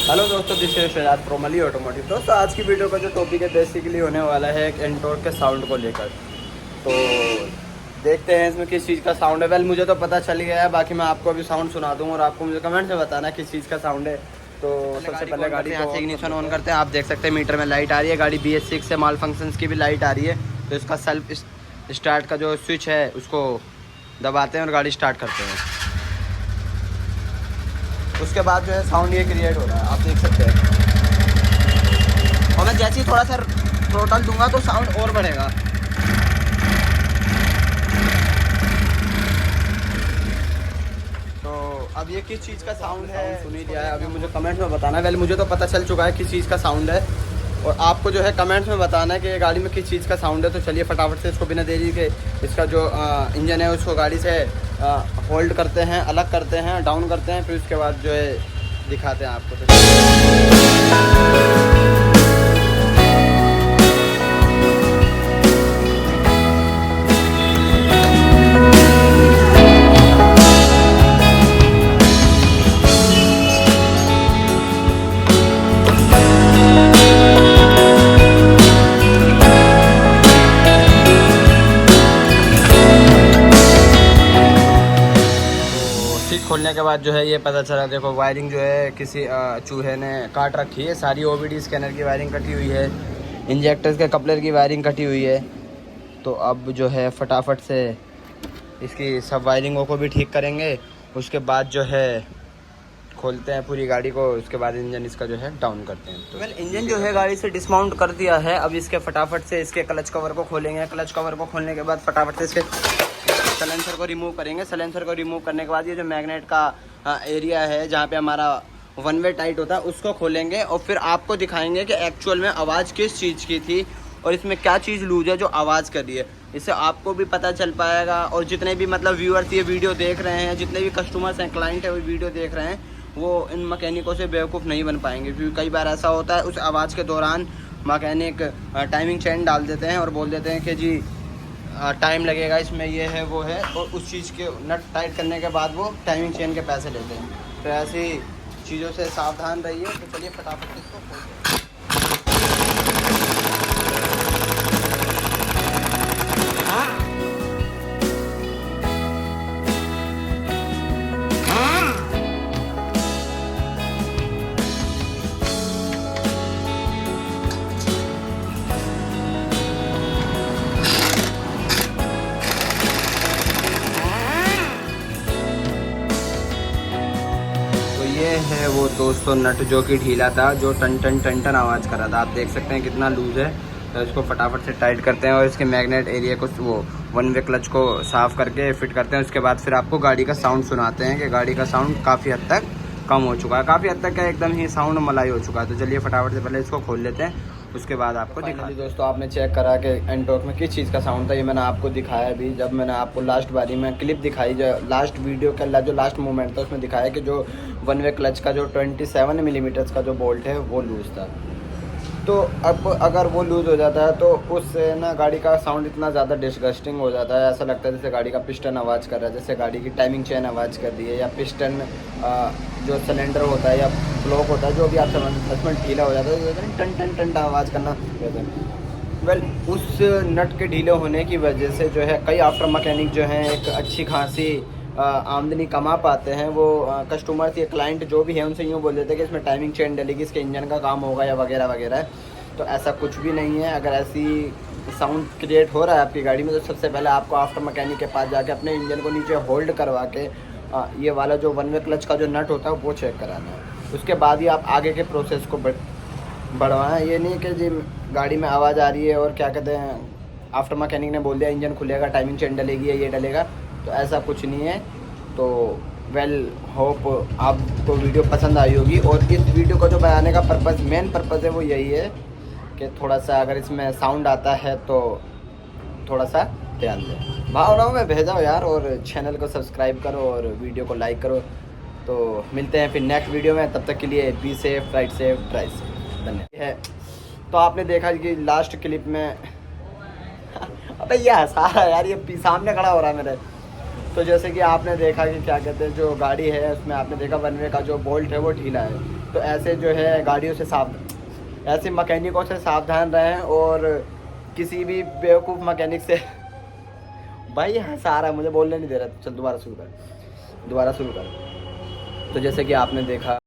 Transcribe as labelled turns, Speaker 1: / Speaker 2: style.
Speaker 1: Hello दोस्तों, this is Shahzad from Ali automotive. दोस्तों आज की वीडियो का जो टॉपिक है बेसिकली होने वाला है एक एंटोर्क के साउंड को लेकर। तो देखते हैं इसमें किस चीज़ का साउंड है। वेल मुझे तो पता चल गया है, बाकी मैं आपको अभी साउंड सुना दूँ और आपको मुझे कमेंट में बताना किस चीज़ का साउंड है। तो सबसे पहले गाड़ी यहाँ से इग्निशन ऑन करते हैं। आप देख सकते हैं मीटर में लाइट आ रही है। गाड़ी BS6 से माल फंक्शंस की भी लाइट आ रही है। तो इसका सेल्फ स्टार्ट का जो स्विच है उसको दबाते हैं और गाड़ी स्टार्ट करते हैं। उसके बाद जो है साउंड ये क्रिएट हो रहा है, आप देख सकते हैं। और मैं जैसे ही थोड़ा सा थ्रोटल दूंगा तो साउंड और बढ़ेगा। तो अब ये किस चीज़ का साउंड है सुन ही लिया है, अभी मुझे कमेंट्स में बताना है। वेल मुझे तो पता चल चुका है किस चीज़ का साउंड है और आपको जो है कमेंट्स में बताना है कि ये गाड़ी में किस चीज़ का साउंड है। तो चलिए फटाफट से इसको बिना देरी के इसका जो इंजन है उसको गाड़ी से होल्ड करते हैं, अलग करते हैं, डाउन करते हैं, फिर उसके बाद जो है दिखाते हैं आपको। सीट खोलने के बाद जो है ये पता चला, देखो वायरिंग जो है किसी चूहे ने काट रखी है। सारी OBD स्कैनर की वायरिंग कटी हुई है, इंजेक्टर्स के कपलर की वायरिंग कटी हुई है। तो अब जो है फटाफट से इसकी सब वायरिंगों को भी ठीक करेंगे। उसके बाद जो है खोलते हैं पूरी गाड़ी को, उसके बाद इंजन इसका जो है डाउन करते हैं। तो वेल इंजन जो है गाड़ी से डिसमाउंट कर दिया है। अब इसके फटाफट से इसके क्लच कवर को खोलेंगे। क्लच कवर को खोलने के बाद फटाफट से इसके सलेंसर को रिमूव करेंगे। सलेंसर को रिमूव करने के बाद ये जो मैग्नेट का एरिया है जहाँ पे हमारा वन वे टाइट होता है उसको खोलेंगे और फिर आपको दिखाएंगे कि एक्चुअल में आवाज़ किस चीज़ की थी और इसमें क्या चीज़ लूज है जो आवाज़ कर रही है। इससे आपको भी पता चल पाएगा और जितने भी मतलब व्यूअर्स ये वीडियो देख रहे हैं, जितने भी कस्टमर्स हैं, क्लाइंट है वो वीडियो देख रहे हैं, वो इन मैकेनिकों से बेवकूफ़ नहीं बन पाएंगे। क्योंकि कई बार ऐसा होता है उस आवाज़ के दौरान मैकेनिक टाइमिंग चेन डाल देते हैं और बोल देते हैं कि जी टाइम लगेगा इसमें, ये है वो है, और उस चीज़ के नट टाइट करने के बाद वो टाइमिंग चेन के पैसे लेते हैं। तो ऐसी चीज़ों से सावधान रहिए। तो चलिए फटाफट से इसको खोलते हैं। ये है वो दोस्तों नट जो कि ढीला था, जो टन टन टन टन आवाज़ कर रहा था। आप देख सकते हैं कितना लूज़ है। तो इसको फटाफट से टाइट करते हैं और इसके मैग्नेट एरिया को वो वन वे क्लच को साफ़ करके फिट करते हैं। उसके बाद फिर आपको गाड़ी का साउंड सुनाते हैं कि गाड़ी का साउंड काफ़ी हद तक कम हो चुका है, काफ़ी हद तक क्या एकदम ही साउंड मलाई हो चुका है। तो चलिए फटाफट से पहले इसको खोल लेते हैं, उसके बाद आपको दिखा। दोस्तों आपने चेक करा कि एंटोर्क में किस चीज़ का साउंड था, ये मैंने आपको दिखाया भी। जब मैंने आपको लास्ट बारी में क्लिप दिखाई, जो लास्ट वीडियो का जो लास्ट मोमेंट था उसमें दिखाया कि जो वन वे क्लच का जो 27 मिलीमीटर्स का जो बोल्ट है वो लूज़ था। तो अब अगर वो लूज़ हो जाता है तो उससे ना गाड़ी का साउंड इतना ज़्यादा डिस्गस्टिंग हो जाता है। ऐसा लगता है जैसे गाड़ी का पिस्टन आवाज़ कर रहा है, जैसे गाड़ी की टाइमिंग चेन आवाज़ कर रही है, या पिस्टन जो सिलेंडर होता है या ब्लॉक होता है, जो भी आप समझ ढीला हो जाता है तो टन टन टन आवाज़ करना कहते हैं। वेल उस नट के ढीले होने की वजह से जो है कई आफ्टर मैकेनिक जो हैं एक अच्छी खासी आमदनी कमा पाते हैं। वो कस्टमर या क्लाइंट जो भी है उनसे यूँ बोल देते हैं कि इसमें टाइमिंग चेन डलेगी, इसके इंजन का काम होगा या वगैरह वगैरह। तो ऐसा कुछ भी नहीं है। अगर ऐसी साउंड क्रिएट हो रहा है आपकी गाड़ी में तो सबसे पहले आपको आफ्टर मैकेनिक के पास जाके अपने इंजन को नीचे होल्ड करवा के ये वाला जो वन वे क्लच का जो नट होता है वो चेक कराना है। उसके बाद ही आप आगे के प्रोसेस को बढ़वाएं। ये नहीं कि जी गाड़ी में आवाज़ आ रही है और क्या कहते हैं आफ्टर मैकेनिक ने बोल दिया इंजन खुलेगा, टाइमिंग चेन डलेगी या ये डलेगा, तो ऐसा कुछ नहीं है। तो वेल होप आपको वीडियो पसंद आई होगी। और इस वीडियो को जो बनाने का पर्पज़, मेन पर्पज़ है वो यही है कि थोड़ा सा अगर इसमें साउंड आता है तो थोड़ा सा ध्यान दें। भावनाओं में भेजाओ यार, और चैनल को सब्सक्राइब करो और वीडियो को लाइक करो। तो मिलते हैं फिर नेक्स्ट वीडियो में, तब तक के लिए be safe, ride safe, drive safe. धन्यवाद है। तो आपने देखा कि लास्ट क्लिप में अबे ये हंसा रहा है यार, ये सामने खड़ा हो रहा है मेरे। तो जैसे कि आपने देखा कि क्या कहते हैं जो गाड़ी है उसमें आपने देखा वन वे का जो बोल्ट है वो ढीला है। तो ऐसे जो है गाड़ियों से ऐसे मैकेनिकों से सावधान रहें, और किसी भी बेवकूफ़ मैकेनिक से भाई हंसा रहा है, मुझे बोलने नहीं दे रहा। चल दोबारा शुरू कर। तो जैसे कि आपने देखा